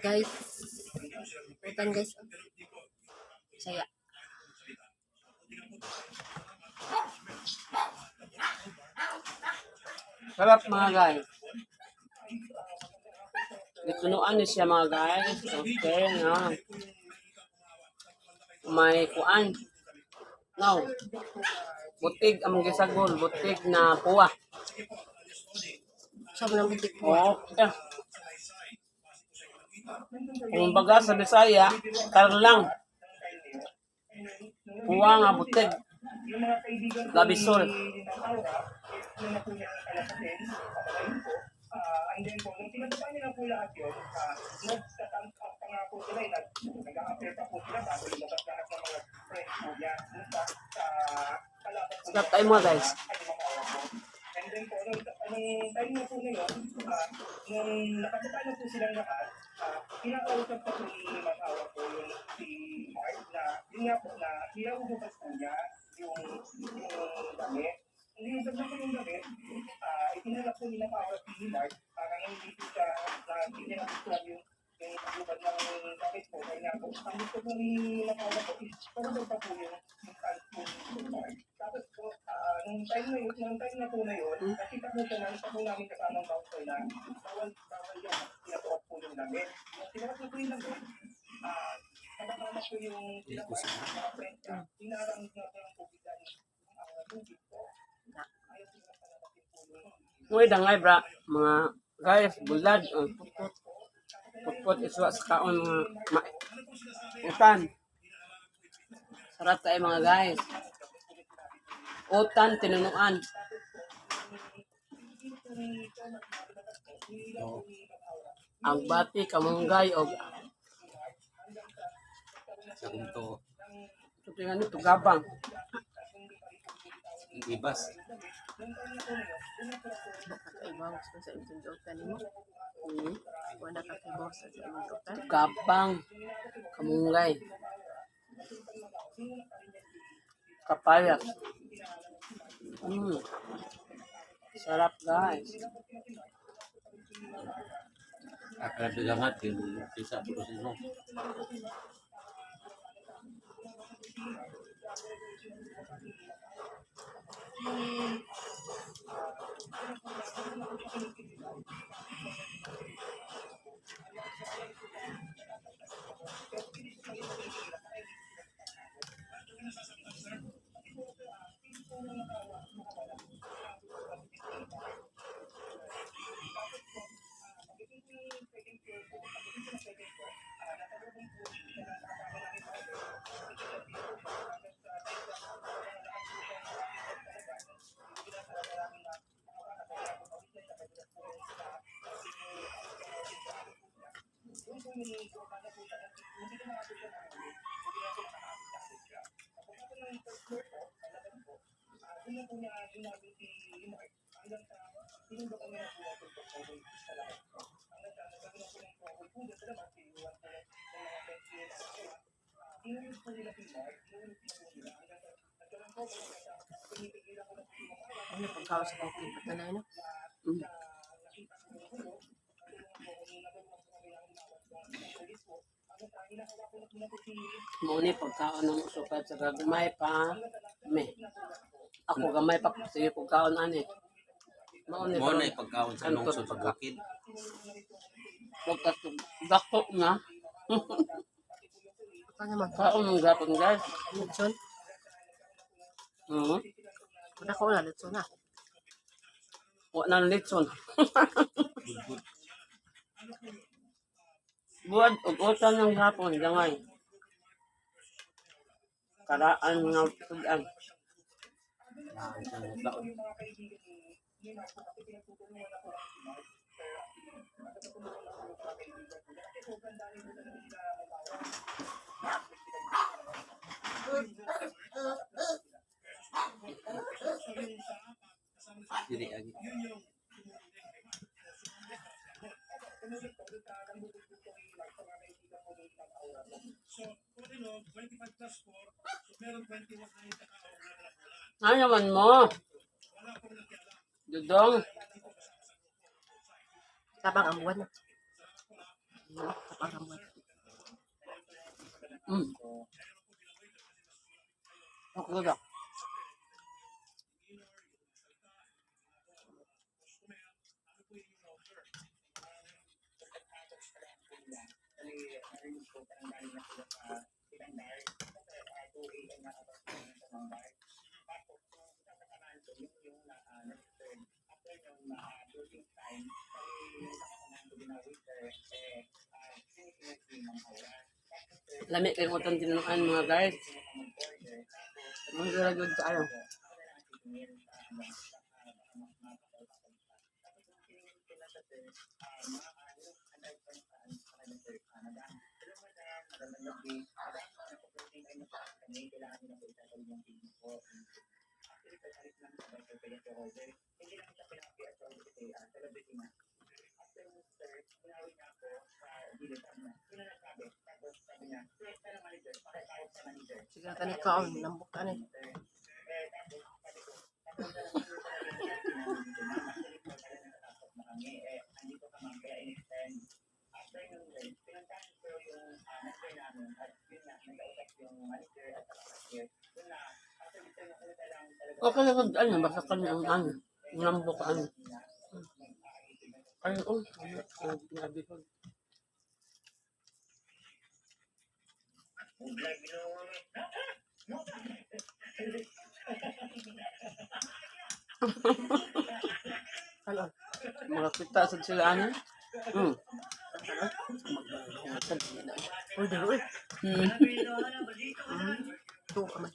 Guys, hutan guys. Saya. Sarap mga guys. Itunuan niya siya mga guys. Okay, no. May kuan. No. Butig ang gisagol. Butig na puwa. Sama ng butik po. Okay. Kung baga sa Bisaya, karlang. Puwa nga butig. Labisol. And then po, nung tinatapang nila po lahat yun, nagtatamp up pa nga po sila, nag-a-appear pa po sila bago lumabas lahat ng mga friends po niya sa kalaban po. Stop tayo mga guys. And then po, nung time na po na yun, nung nakatapay na po silang lahat, pinakausap pa po ni Matawa po yung si Mark na yun nga po na hinahuhugas po niya yung damit. Hindi yung dagdag ko yung damit, itinalak po nila para si Mark para hindi po siya na hindi niya nagustuhan yung paglubad ng damit po. Kaya nga po, ang gusto po ni Matawa po is parang pa po yung pants po ni Mark. Tapos po, nung time na po na yun, nakita po siya na isa po namin kasamang bouncer na bawal yan, pinatuot po yung damit. Nung tinawag na po yung damit, nakakama po yung mga friends niya, hinarang na po yung tubig po. Uy, dangay bra. Mga guys, bulad. Putput iswa sa kaon mga utan. Sarap tayo mga guys. Utan, tinunuan. Ang bati, kamunggay, o Sagunto, ito tingnan nito, gabang. ibas. Nakakaibaw sa imong hutan mo. Wala kakaibaw sa imong hutan. Gabang, kamunggay. Kapayas. Sarap guys. Akala bilangat yung isa po sino. Ano pagkaw sa kopi patanay no? Muna pagkaon ng sukat sa gagmay pa. Ako gamay pa sige pagkaon ani. Mo na ipagkaon sa lungsod sa bukid. Pagkat dako na. Ano naman? Kaon ng gapon guys. Litson? Wala ko na litson na. Wala na litson. Buwan ug utan ng hapon dangay. Karaan nga tugan. Dili agi. Ano naman mo? Dudong. Tabang ang buwan. Kapagamot. Ako na. Lami kayo mo itong tinunuan mga guys. Ang gulagod sa ayaw. Sige na tanit ka, nambok ka na. Okay lang kung ano, basta kanya ang ano. Nambok ano. Ay, pinabi ko. Ano? Mga kita sa sila ano. Uy, dalo eh. Ito ka man.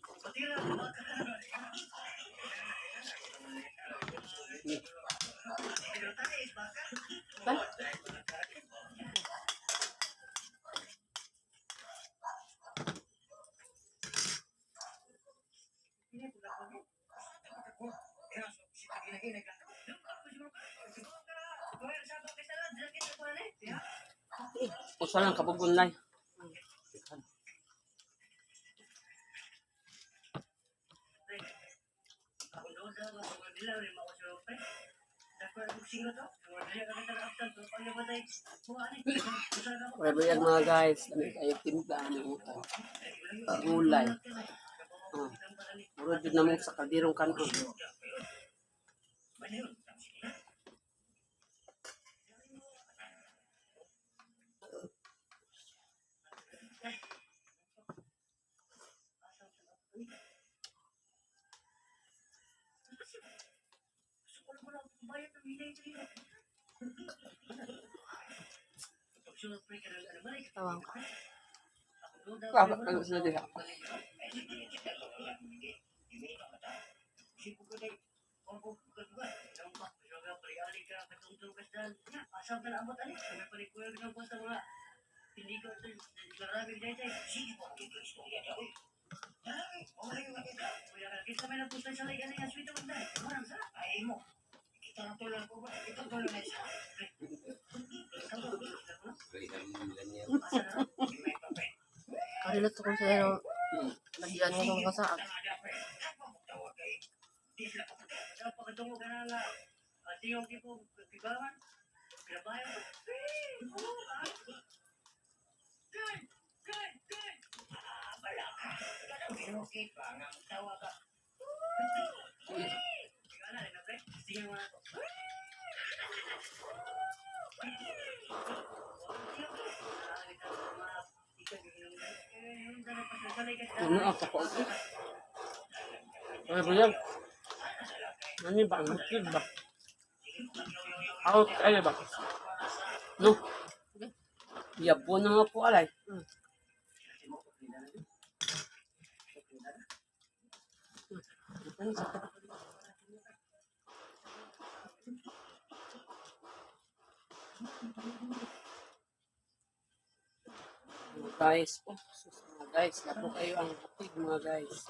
Usa lang kapugunlay. Wala yan mga guys. Ay timpla ng utang. Gulay. Muro din naman sa kaldirong kanon. Tawang ka. Kapag ano sila din ako. Karilat ko sa ano. Nagyan mo ng kasaak. Ano ako po? Ay ba yan? Ano ba? Ang ba? Out, ano ba? No? Yapo na nga po alay. Guys, guys, napo kayo ang kapig mga guys.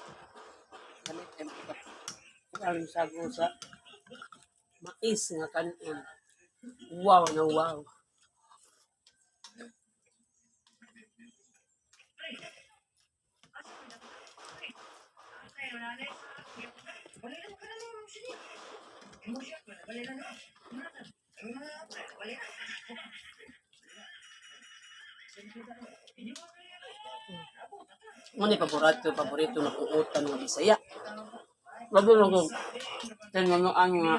Kami tempo ang sago sa mais nga kanon. Wow na wow. Muna paborito na kuutan ng Bisaya. Bago lang kung tinanoan nga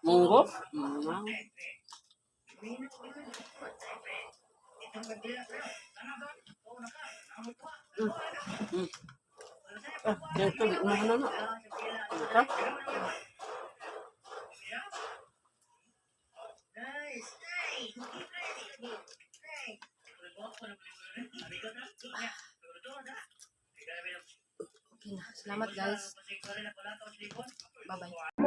munggo. Yung tubig, umahan na. Ito? Okay na. Salamat guys. Bye-bye.